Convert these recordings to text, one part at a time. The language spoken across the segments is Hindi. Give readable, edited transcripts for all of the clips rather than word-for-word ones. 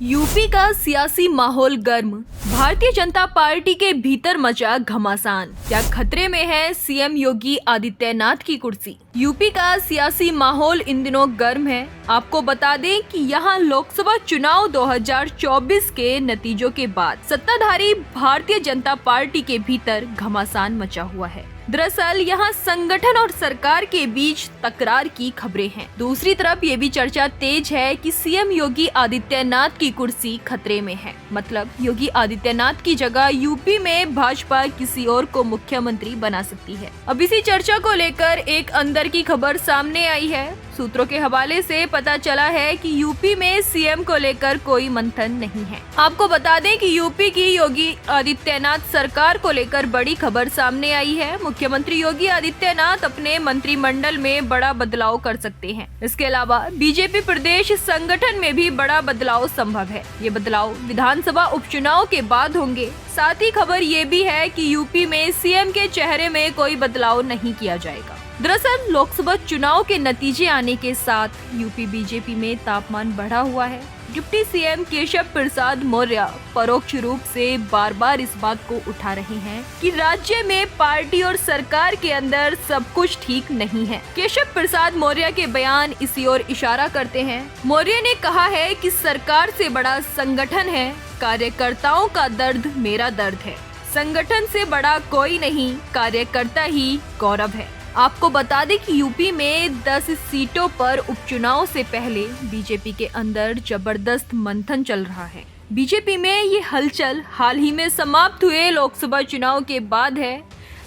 यूपी का सियासी माहौल गर्म, भारतीय जनता पार्टी के भीतर मचा घमासान। क्या खतरे में है सीएम योगी आदित्यनाथ की कुर्सी? यूपी का सियासी माहौल इन दिनों गर्म है। आपको बता दें कि यहाँ लोकसभा चुनाव 2024 के नतीजों के बाद सत्ताधारी भारतीय जनता पार्टी के भीतर घमासान मचा हुआ है। दरअसल यहाँ संगठन और सरकार के बीच तकरार की खबरें हैं। दूसरी तरफ ये भी चर्चा तेज है कि सीएम योगी आदित्यनाथ की कुर्सी खतरे में है। मतलब योगी आदित्यनाथ की जगह यूपी में भाजपा किसी और को मुख्यमंत्री बना सकती है। अब इसी चर्चा को लेकर एक अंदर की खबर सामने आई है। सूत्रों के हवाले से पता चला है कि यूपी में सीएम को लेकर कोई मंथन नहीं है। आपको बता दें कि यूपी की योगी आदित्यनाथ सरकार को लेकर बड़ी खबर सामने आई है। मुख्यमंत्री योगी आदित्यनाथ अपने मंत्रिमंडल में बड़ा बदलाव कर सकते हैं। इसके अलावा बीजेपी प्रदेश संगठन में भी बड़ा बदलाव संभव है। ये बदलाव विधानसभा उपचुनाव के बाद होंगे। साथ ही खबर ये भी है कि यूपी में सीएम के चेहरे में कोई बदलाव नहीं किया जाएगा। दरअसल लोकसभा चुनाव के नतीजे आने के साथ यूपी बीजेपी में तापमान बढ़ा हुआ है। डिप्टी सीएम केशव प्रसाद मौर्य परोक्ष रूप से बार बार इस बात को उठा रहे हैं कि राज्य में पार्टी और सरकार के अंदर सब कुछ ठीक नहीं है। केशव प्रसाद मौर्य के बयान इसी ओर इशारा करते हैं। मौर्य ने कहा है कि सरकार से बड़ा संगठन है, कार्यकर्ताओं का दर्द मेरा दर्द है, संगठन से बड़ा कोई नहीं, कार्यकर्ता ही गौरव है। आपको बता दें कि यूपी में 10 सीटों पर उपचुनाव से पहले बीजेपी के अंदर जबरदस्त मंथन चल रहा है। बीजेपी में ये हलचल हाल ही में समाप्त हुए लोकसभा चुनाव के बाद है,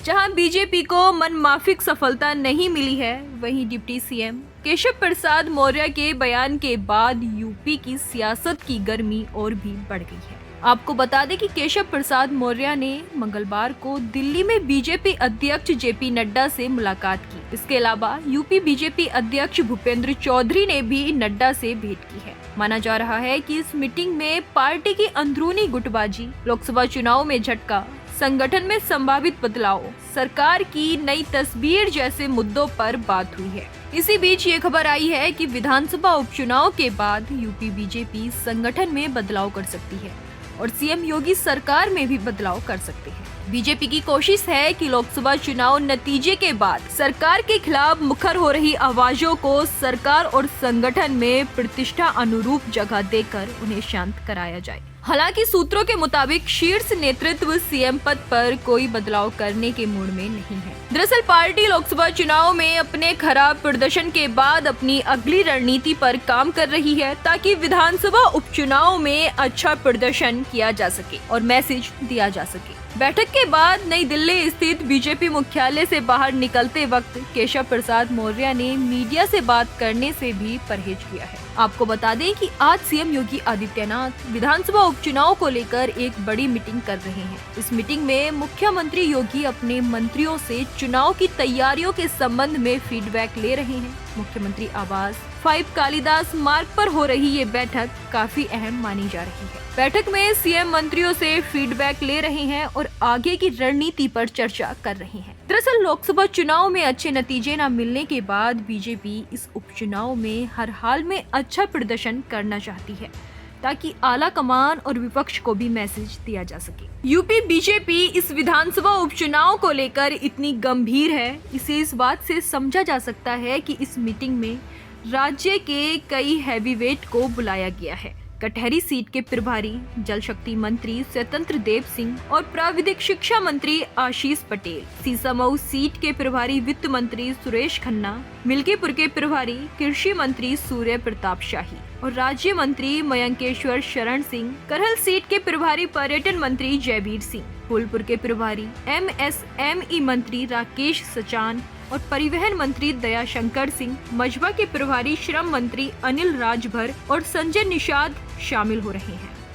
जहां बीजेपी को मनमाफिक सफलता नहीं मिली है। वहीं डिप्टी सीएम केशव प्रसाद मौर्य के बयान के बाद यूपी की सियासत की गर्मी और भी बढ़ गई है। आपको बता दें कि केशव प्रसाद मौर्य ने मंगलवार को दिल्ली में बीजेपी अध्यक्ष जेपी नड्डा से मुलाकात की। इसके अलावा यूपी बीजेपी अध्यक्ष भूपेंद्र चौधरी ने भी नड्डा से भेंट की है। माना जा रहा है कि इस मीटिंग में पार्टी की अंदरूनी गुटबाजी, लोकसभा चुनाव में झटका, संगठन में संभावित बदलाव, सरकार की नई तस्वीर जैसे मुद्दों पर बात हुई है। इसी बीच ये खबर आई है कि विधानसभा उपचुनाव के बाद यूपी बीजेपी संगठन में बदलाव कर सकती है और सीएम योगी सरकार में भी बदलाव कर सकते हैं। बीजेपी की कोशिश है कि लोकसभा चुनाव नतीजे के बाद सरकार के खिलाफ मुखर हो रही आवाजों को सरकार और संगठन में प्रतिष्ठा अनुरूप जगह देकर उन्हें शांत कराया जाए। हालांकि सूत्रों के मुताबिक शीर्ष नेतृत्व सीएम पद पर कोई बदलाव करने के मूड में नहीं है। दरअसल पार्टी लोकसभा चुनाव में अपने खराब प्रदर्शन के बाद अपनी अगली रणनीति पर काम कर रही है, ताकि विधानसभा उपचुनाव में अच्छा प्रदर्शन किया जा सके और मैसेज दिया जा सके। बैठक के बाद नई दिल्ली स्थित बीजेपी मुख्यालय से बाहर निकलते वक्त केशव प्रसाद मौर्य ने मीडिया से बात करने से भी परहेज किया है। आपको बता दें कि आज सीएम योगी आदित्यनाथ विधानसभा उपचुनाव को लेकर एक बड़ी मीटिंग कर रहे हैं। इस मीटिंग में मुख्यमंत्री योगी अपने मंत्रियों से चुनाव की तैयारियों के संबंध में फीडबैक ले रहे हैं। मुख्यमंत्री आवास 5 कालिदास मार्ग पर हो रही ये बैठक काफी अहम मानी जा रही है। बैठक में सीएम मंत्रियों से फीडबैक ले रहे हैं और आगे की रणनीति पर चर्चा कर रहे हैं। दरअसल लोकसभा चुनाव में अच्छे नतीजे न मिलने के बाद बीजेपी इस उपचुनाव में हर हाल में अच्छा प्रदर्शन करना चाहती है, ताकि आला कमान और विपक्ष को भी मैसेज दिया जा सके। यूपी बीजेपी इस विधानसभा उपचुनाव को लेकर इतनी गंभीर है, इसे इस बात से समझा जा सकता है कि इस मीटिंग में राज्य के कई हैवीवेट को बुलाया गया है। कटहरी सीट के प्रभारी जल शक्ति मंत्री स्वतंत्र देव सिंह और प्राविधिक शिक्षा मंत्री आशीष पटेल, सीसामऊ सीट के प्रभारी वित्त मंत्री सुरेश खन्ना, मिल्कीपुर के प्रभारी कृषि मंत्री सूर्य प्रताप शाही और राज्य मंत्री मयंकेश्वर शरण सिंह, करहल सीट के प्रभारी पर्यटन मंत्री जयवीर सिंह, फूलपुर के प्रभारी एमएसएमई मंत्री राकेश सचान और परिवहन मंत्री दयाशंकर सिंह, मझवा के प्रभारी श्रम मंत्री अनिल राजभर और संजय निषाद शामिल हो रहे हैं।